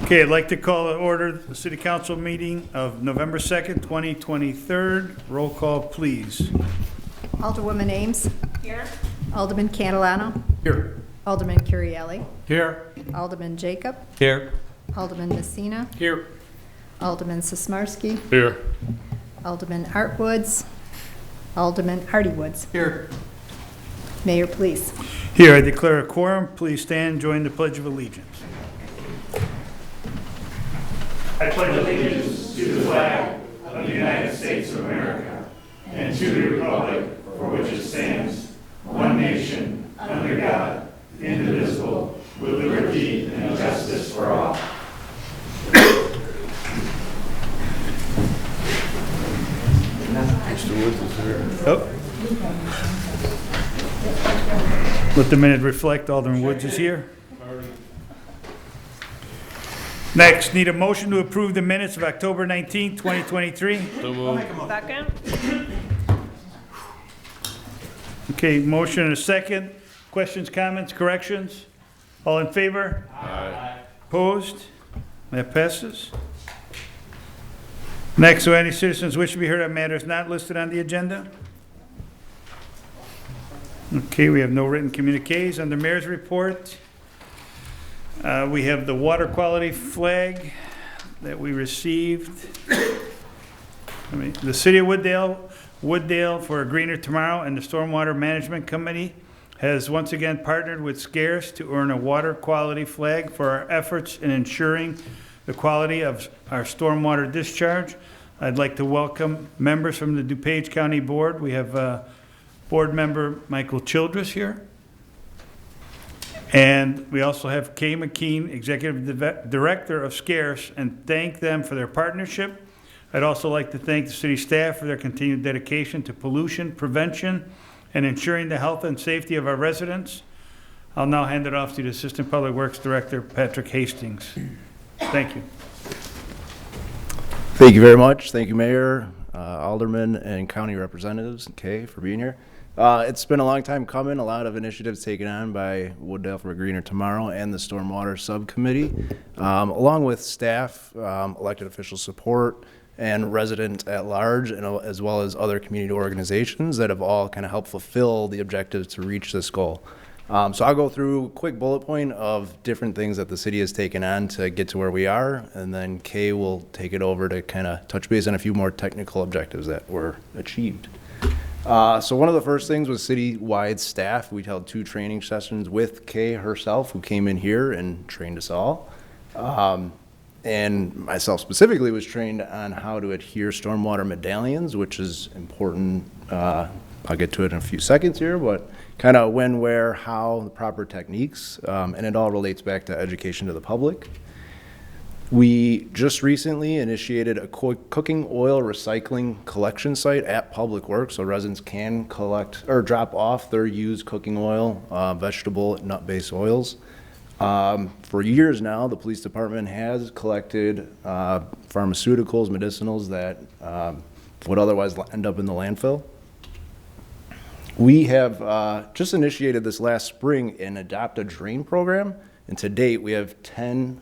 Okay, I'd like to call to order the City Council meeting of November 2nd, 2023. Roll call, please. Alderwoman Ames. Here. Alderman Catalano. Here. Alderman Curielli. Here. Alderman Jacob. Here. Alderman Messina. Here. Alderman Sismarski. Here. Alderman Artwoods. Alderman Hardy Woods. Here. Mayor, please. Here, I declare a quorum. Please stand and join the Pledge of Allegiance. I pledge allegiance to the flag of the United States of America and to the republic for which it stands, one nation, under God, indivisible, with liberty and justice for all. Oh. Let the minute reflect Alderman Woods is here. Next, need a motion to approve the minutes of October 19, 2023. Second. Okay, motion and a second. Questions, comments, corrections? All in favor? Aye. Opposed? That passes. Next, do any citizens wish to be heard on matters not listed on the agenda? Okay, we have no written communiques. Under Mayor's report, we have the water quality flag that we received. The City of Wooddale for a Greener Tomorrow and the Stormwater Management Committee has once again partnered with Scarce to earn a water quality flag for our efforts in ensuring the quality of our stormwater discharge. I'd like to welcome members from the DuPage County Board. We have Board Member Michael Childress here. And we also have Kay McKean, Executive Director of Scarce, and thank them for their partnership. I'd also like to thank the city staff for their continued dedication to pollution prevention and ensuring the health and safety of our residents. I'll now hand it off to the Assistant Public Works Director, Patrick Hastings. Thank you. Thank you very much. Thank you, Mayor, Aldermen, and County Representatives, Kay, for being here. It's been a long time coming. A lot of initiatives taken on by Wooddale for a Greener Tomorrow and the Stormwater Subcommittee, along with staff, elected official support, and resident at large, and as well as other community organizations that have all kind of helped fulfill the objectives to reach this goal. So I'll go through a quick bullet point of different things that the city has taken on to get to where we are, and then Kay will take it over to kind of touch base on a few more technical objectives that were achieved. So one of the first things was city-wide staff. We held 2 training sessions with Kay herself, who came in here and trained us all. And myself specifically was trained on how to adhere stormwater medallions, which is important. I'll get to it in a few seconds here, but kind of when, where, how, the proper techniques, and it all relates back to education to the public. We just recently initiated a cooking oil recycling collection site at Public Works, so residents can collect or drop off their used cooking oil, vegetable, nut-based oils. For years now, the police department has collected pharmaceuticals, medicinals that would otherwise end up in the landfill. We have just initiated this last spring an Adopt a Drain program, and to date we have 10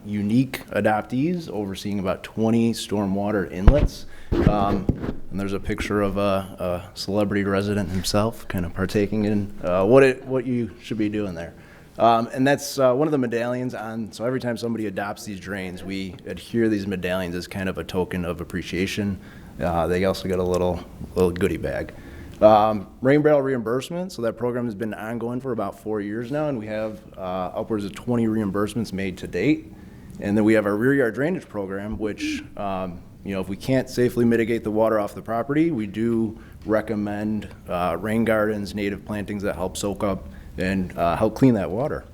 unique adoptees overseeing about 20 stormwater inlets. And there's a picture of a celebrity resident himself kind of partaking in what you should be doing there. And that's one of the medallions on, so every time somebody adopts these drains, we adhere these medallions as kind of a token of appreciation. They also get a little goodie bag. Rain barrel reimbursement, so that program has been ongoing for about 4 years now, and we have upwards of 20 reimbursements made to date. And then we have our rear yard drainage program, which, if we can't safely mitigate the water off the property, we do recommend rain gardens, native plantings that help soak up and help clean that water.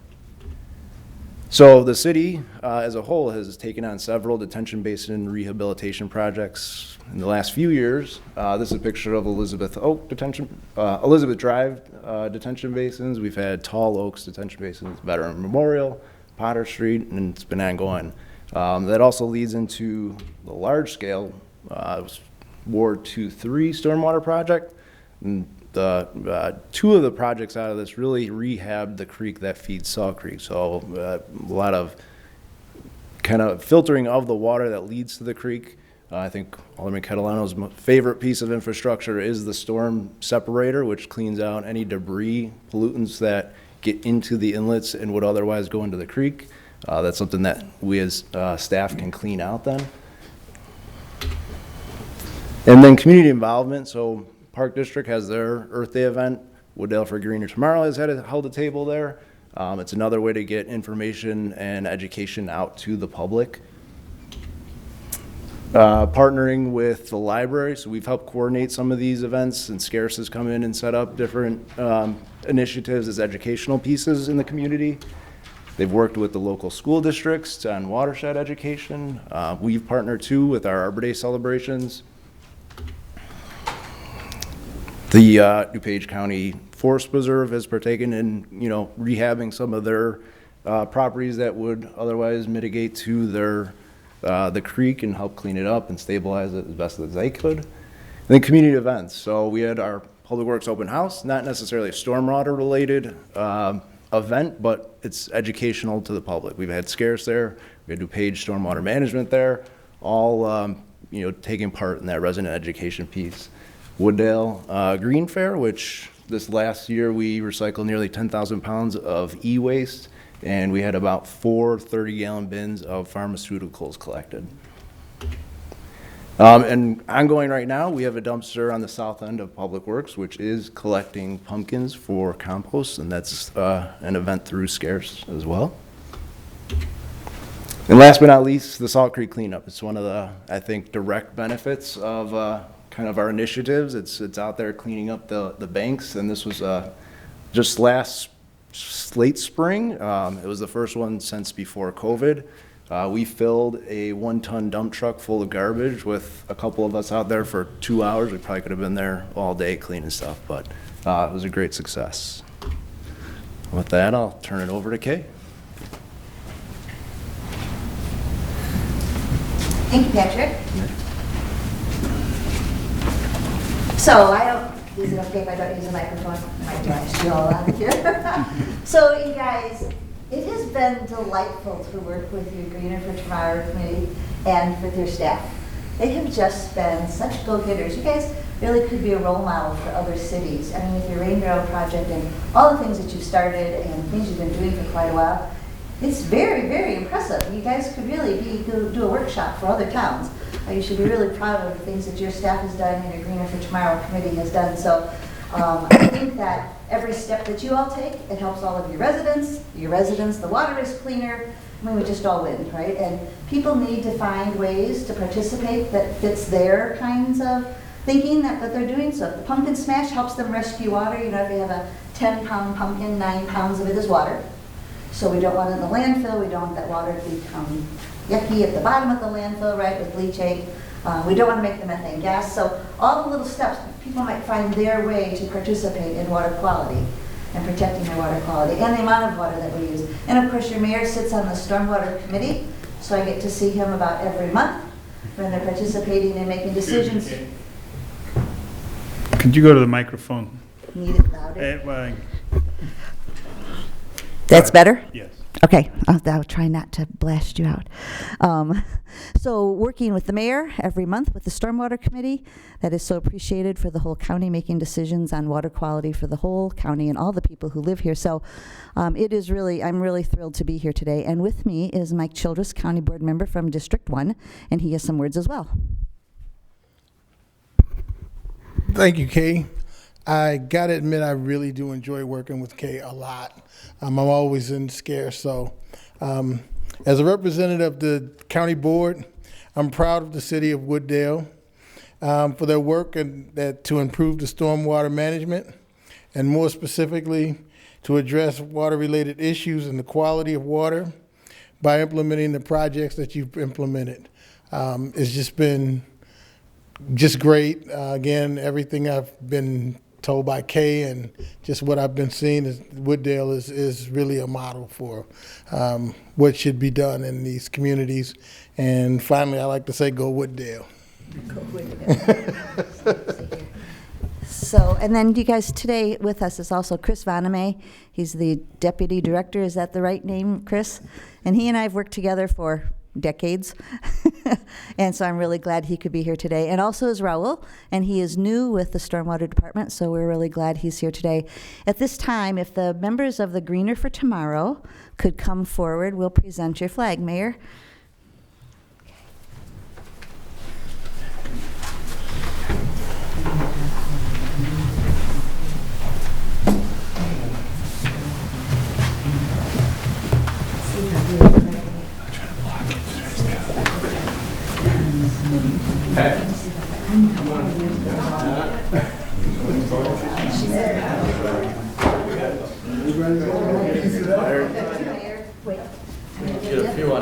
So the city as a whole has taken on several detention basin rehabilitation projects in the last few years. This is a picture of Elizabeth Drive detention basins. We've had Tall Oaks detention basins, Veteran Memorial, Potter Street, and it's been ongoing. That also leads into the large scale Ward 2-3 stormwater project. And the 2 of the projects out of this really rehabbed the creek that feeds Saw Creek. So a lot of kind of filtering of the water that leads to the creek. I think Alderman Catalano's favorite piece of infrastructure is the storm separator, which cleans out any debris, pollutants that get into the inlets and would otherwise go into the creek. That's something that we as staff can clean out then. And then community involvement. So Park District has their Earth Day event. Wooddale for Greener Tomorrow has held a table there. It's another way to get information and education out to the public. Partnering with the library, so we've helped coordinate some of these events, and Scarce has come in and set up different initiatives as educational pieces in the community. They've worked with the local school districts on watershed education. We've partnered too with our Arbor Day celebrations. The DuPage County Forest Preserve has partaken in, rehabbing some of their properties that would otherwise mitigate to their the creek and help clean it up and stabilize it as best as they could. And then community events. So we had our Public Works open house, not necessarily a stormwater related event, but it's educational to the public. We've had Scarce there, we had DuPage Stormwater Management there, all taking part in that resident education piece. Wooddale Green Fair, which this last year we recycled nearly 10,000 pounds of e-waste, and we had about 4 30-gallon bins of pharmaceuticals collected. And ongoing right now, we have a dumpster on the south end of Public Works, which is collecting pumpkins for compost, and that's an event through Scarce as well. And last but not least, the Salt Creek cleanup. It's one of the, I think, direct benefits of kind of our initiatives. It's out there cleaning up the banks, and this was just late spring. It was the first one since before COVID. We filled a 1-ton dump truck full of garbage with a couple of us out there for 2 hours. We probably could have been there all day cleaning stuff, but it was a great success. With that, I'll turn it over to Kay. Thank you, Patrick. So is it okay if I don't use a microphone? I might blast you all out of here. So you guys, it has been delightful to work with your Greener for Tomorrow committee and with your staff. They have just been such go-getters. You guys really could be a role model for other cities. I mean, with your Rain Barrel project and all the things that you've started and things you've been doing for quite a while, it's very, very impressive. You guys could really do a workshop for other towns. You should be really proud of the things that your staff has done and your Greener for Tomorrow committee has done. So I think that every step that you all take, it helps all of your residents, the water is cleaner. I mean, we just all win, right? And people need to find ways to participate that fits their kinds of thinking that they're doing. So if the pumpkin smash helps them rescue water, if you have a 10-pound pumpkin, 9 pounds of it is water. So we don't want it in the landfill. We don't want that water to become yucky at the bottom of the landfill, right, with leachate. We don't want to make the methane gas. So all the little steps, people might find their way to participate in water quality and protecting their water quality and the amount of water that we use. And of course, your mayor sits on the Stormwater Committee, so I get to see him about every month when they're participating and making decisions. Could you go to the microphone? Need it louder. That's better? Yes. Okay, I'll try not to blast you out. So working with the mayor every month with the Stormwater Committee, that is so appreciated for the whole county making decisions on water quality for the whole county and all the people who live here. So I'm really thrilled to be here today. And with me is Mike Childress, County Board Member from District 1, and he has some words as well. Thank you, Kay. I gotta admit, I really do enjoy working with Kay a lot. I'm always in Scarce, so as a representative of the county board, I'm proud of the city of Wooddale for their work and to improve the stormwater management, and more specifically, to address water-related issues and the quality of water by implementing the projects that you've implemented. It's just been great. Again, everything I've been told by Kay and just what I've been seeing is Wooddale is really a model for what should be done in these communities. And finally, I like to say, go Wooddale. Go Wooddale. So, and then you guys today with us is also Chris Vaname. He's the Deputy Director. Is that the right name, Chris? And he and I have worked together for decades. And so I'm really glad he could be here today. And also is Raul, and he is new with the Stormwater Department, so we're really glad he's here today. At this time, if the members of the Greener for Tomorrow could come forward, we'll present your flag. Mayor?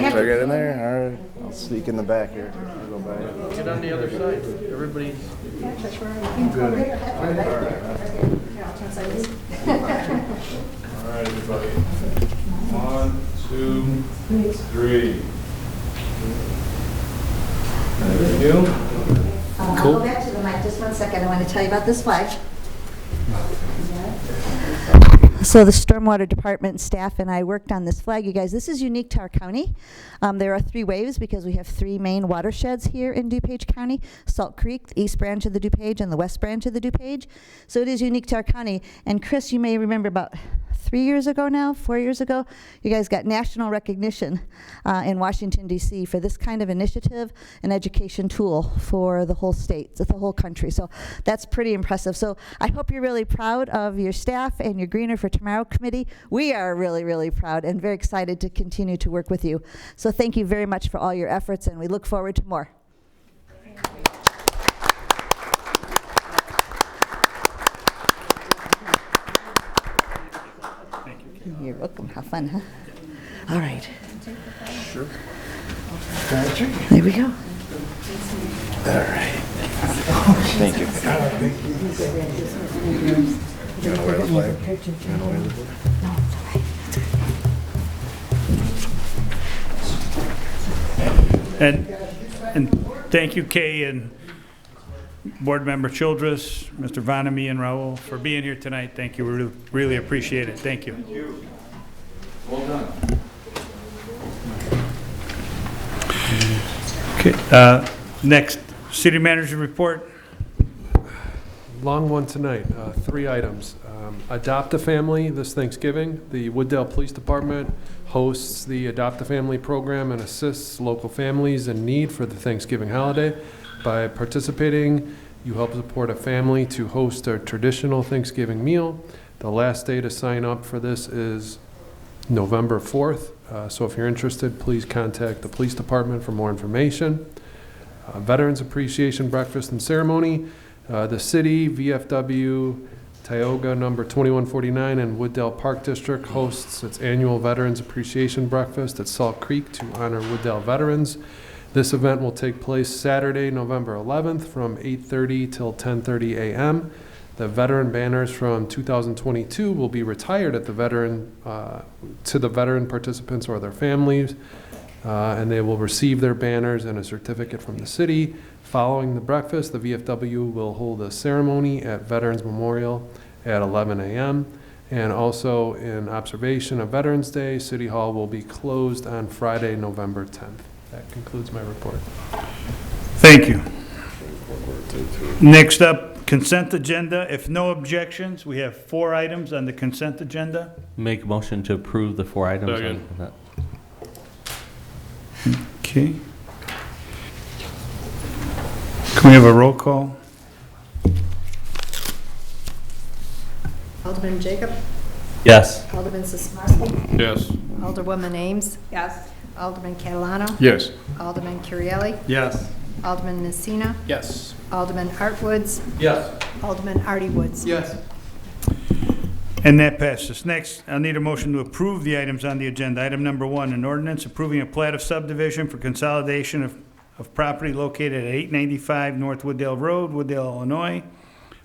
Should I get in there? All right, I'll sneak in the back here. I'll go back. Get on the other side. Everybody's. All right, everybody. 1, 2, 3. There you go. I'll go back to the mic just 1 second. I want to tell you about this flag. So the Stormwater Department staff and I worked on this flag. You guys, this is unique to our county. There are 3 waves because we have 3 main watersheds here in DuPage County: Salt Creek, the east branch of the DuPage, and the west branch of the DuPage. So it is unique to our county. And Chris, you may remember about 4 years ago, you guys got national recognition in Washington, D.C. for this kind of initiative, an education tool for the whole state, the whole country. So that's pretty impressive. So I hope you're really proud of your staff and your Greener for Tomorrow committee. We are really, really proud and very excited to continue to work with you. So thank you very much for all your efforts, and we look forward to more. You're welcome. Have fun, huh? All right. Sure. There we go. All right. Thank you. You want to wear the flag? You want to wear the flag? And thank you, Kay, and Board Member Childress, Mr. Vanamy, and Raul for being here tonight. Thank you. We really appreciate it. Thank you. Well done. Okay. Next, City Manager report. Long one tonight. 3 items. Adopt a Family this Thanksgiving. The Wooddale Police Department hosts the Adopt a Family program and assists local families in need for the Thanksgiving holiday. By participating, you help support a family to host a traditional Thanksgiving meal. The last day to sign up for this is November 4th. So if you're interested, please contact the police department for more information. Veterans Appreciation Breakfast and Ceremony. The city, VFW, Tioga number 2149 and Wooddale Park District hosts its annual Veterans Appreciation Breakfast at Salt Creek to honor Wooddale veterans. This event will take place Saturday, November 11th from 8:30 till 10:30 a.m. The veteran banners from 2022 will be retired at the to the veteran participants or their families, and they will receive their banners and a certificate from the city. Following the breakfast, the VFW will hold a ceremony at Veterans Memorial at 11 a.m. And also in observation of Veterans Day, City Hall will be closed on Friday, November 10th. That concludes my report. Thank you. Next up, consent agenda. If no objections, we have 4 items on the consent agenda. Make a motion to approve the 4 items. Second. On that. Okay. Can we have a roll call? Alderman Jacob. Yes. Alderman Sismarski. Yes. Alderwoman Ames. Yes. Alderman Catalano. Yes. Alderman Currielli. Yes. Alderman Messina. Yes. Alderman Artwoods. Yes. Alderman Artie Woods. Yes. And that passes. Next, I'll need a motion to approve the items on the agenda. Item number 1, an ordinance approving a plat of subdivision for consolidation of property located at 895 North Wooddale Road, Wooddale, Illinois.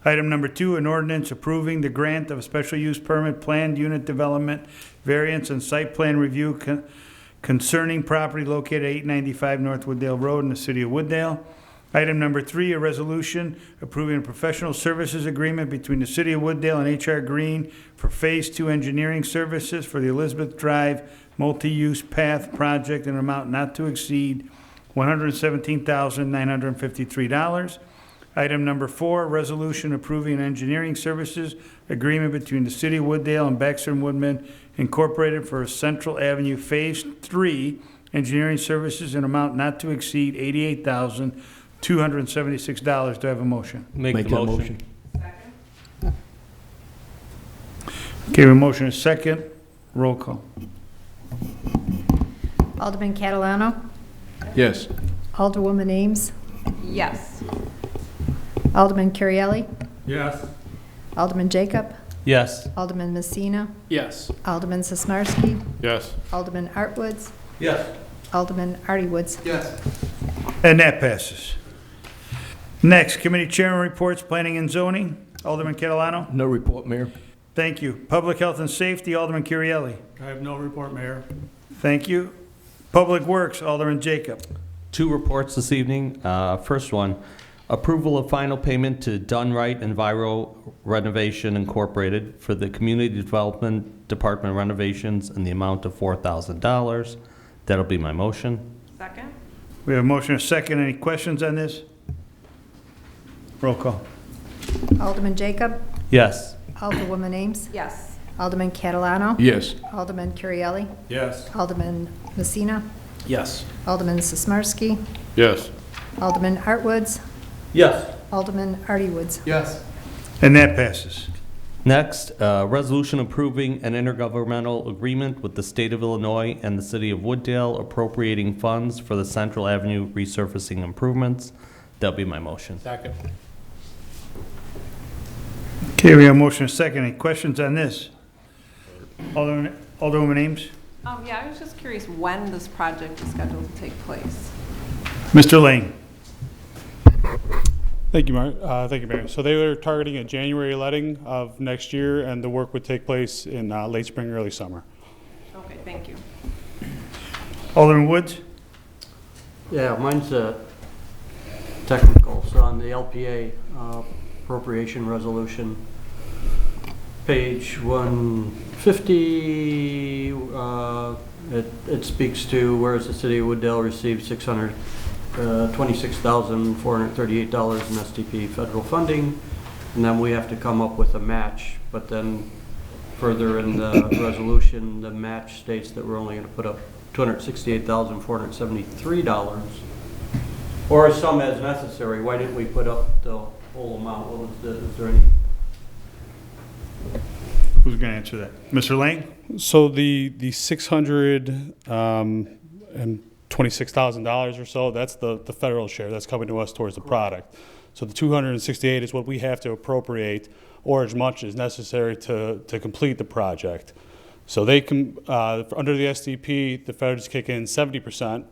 Item number 2, an ordinance approving the grant of a special use permit, planned unit development, variance, and site plan review concerning property located at 895 North Wooddale Road in the city of Wooddale. Item number 3, a resolution approving a professional services agreement between the city of Wooddale and H.R. Green for Phase 2 engineering services for the Elizabeth Drive multi-use path project in an amount not to exceed $117,953. Item number 4, resolution approving engineering services agreement between the City of Wooddale and Baxter and Woodman Incorporated for Central Avenue Phase 3 engineering services in amount not to exceed $88,276. Do I have a motion? Make the motion. Okay, a motion is second. Roll call. Alderman Catalano. Yes. Alderwoman Ames. Yes. Alderman Currielli. Yes. Alderman Jacob. Yes. Alderman Messina. Yes. Alderman Sismarski. Yes. Alderman Artwoods. Yes. Alderman Artie-Woods. Yes. And that passes. Next, committee chairman reports, planning and zoning. Alderman Catalano. No report, Mayor. Thank you. Public health and safety, Alderman Currielli. I have no report, Mayor. Thank you. Public works, Alderman Jacob. 2 reports this evening. First one, approval of final payment to Dunright Enviro Renovation Incorporated for the Community Development Department renovations in the amount of $4,000. That'll be my motion. Second? We have a motion and a second. Any questions on this? Roll call. Alderman Jacob. Yes. Alderwoman Ames. Yes. Alderman Catalano. Yes. Alderman Currielli. Yes. Alderman Messina. Yes. Alderman Sismarski. Yes. Alderman Artwoods. Yes. Alderman Artie-Woods. Yes. And that passes. Next, resolution approving an intergovernmental agreement with the State of Illinois and the City of Wooddale appropriating funds for the Central Avenue resurfacing improvements. That'll be my motion. Second. Okay, we have a motion and a second. Any questions on this? Alderwoman Ames? Yeah, I was just curious when this project is scheduled to take place. Mr. Lane? Thank you, Mayor. So they were targeting a January letting of next year, and the work would take place in late spring, early summer. Okay, thank you. Alderman Woods? Yeah, mine's technical. So on the LPA appropriation resolution, page 150, it speaks to whereas the City of Wooddale received $26,438 in STP federal funding, and then we have to come up with a match. But then further in the resolution, the match states that we're only going to put up $268,473, or a sum as necessary. Why didn't we put up the whole amount? What was is there any? Who's going to answer that? Mr. Lane? So the $626,000 or so, that's the federal share that's coming to us towards the product. So the 268 is what we have to appropriate, or as much as necessary to complete the project. So they can, under the SDP, the feds kick in 70%,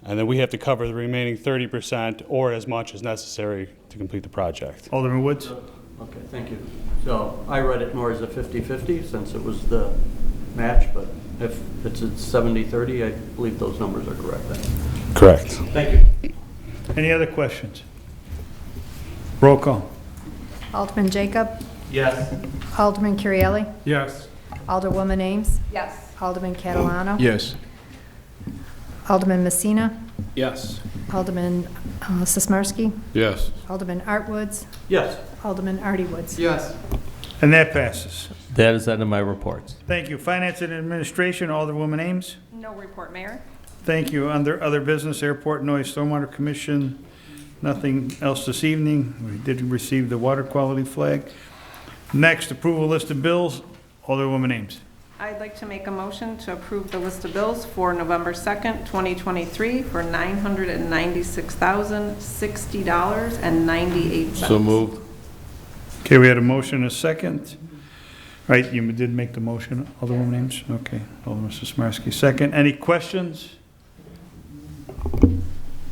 and then we have to cover the remaining 30% or as much as necessary to complete the project. Alderman Woods? Okay, thank you. So I read it more as a 50-50 since it was the match, but if it's at 70-30, I believe those numbers are correct then. Correct. Thank you. Any other questions? Roll call. Alderman Jacob. Yes. Alderman Currielli. Yes. Alderwoman Ames. Yes. Alderman Catalano. Yes. Alderman Messina. Yes. Alderman Sismarski. Yes. Alderman Artwoods. Yes. Alderman Artie-Woods. Yes. And that passes. That is the end of my reports. Thank you. Finance and Administration, Alderwoman Ames? No report, Mayor. Thank you. Under other business, Airport Noise Stormwater Commission, nothing else this evening. We did receive the water quality flag. Next, approval list of bills, Alderwoman Ames. I'd like to make a motion to approve the list of bills for November 2nd, 2023 for $996,060.98. So moved. Okay, we had a motion and a second. Right, you did make the motion, Alderwoman Ames? Okay, Alderman Sismarski, second. Any questions?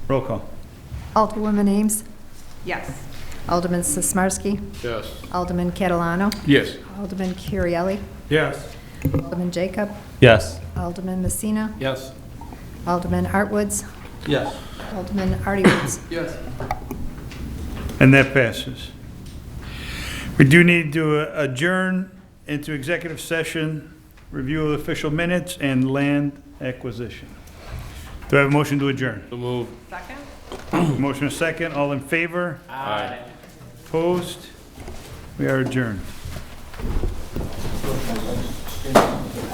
Roll call. Alderwoman Ames. Yes. Alderman Sismarski. Yes. Alderman Catalano. Yes. Alderman Currielli. Yes. Alderman Jacob. Yes. Alderman Messina. Yes. Alderman Artwoods. Yes. Alderman Artie-Woods. Yes. And that passes. We do need to adjourn into executive session review of official minutes, and land acquisition. Do I have a motion to adjourn? So move. Second? Motion is second. All in favor? Aye. Opposed? We are adjourned.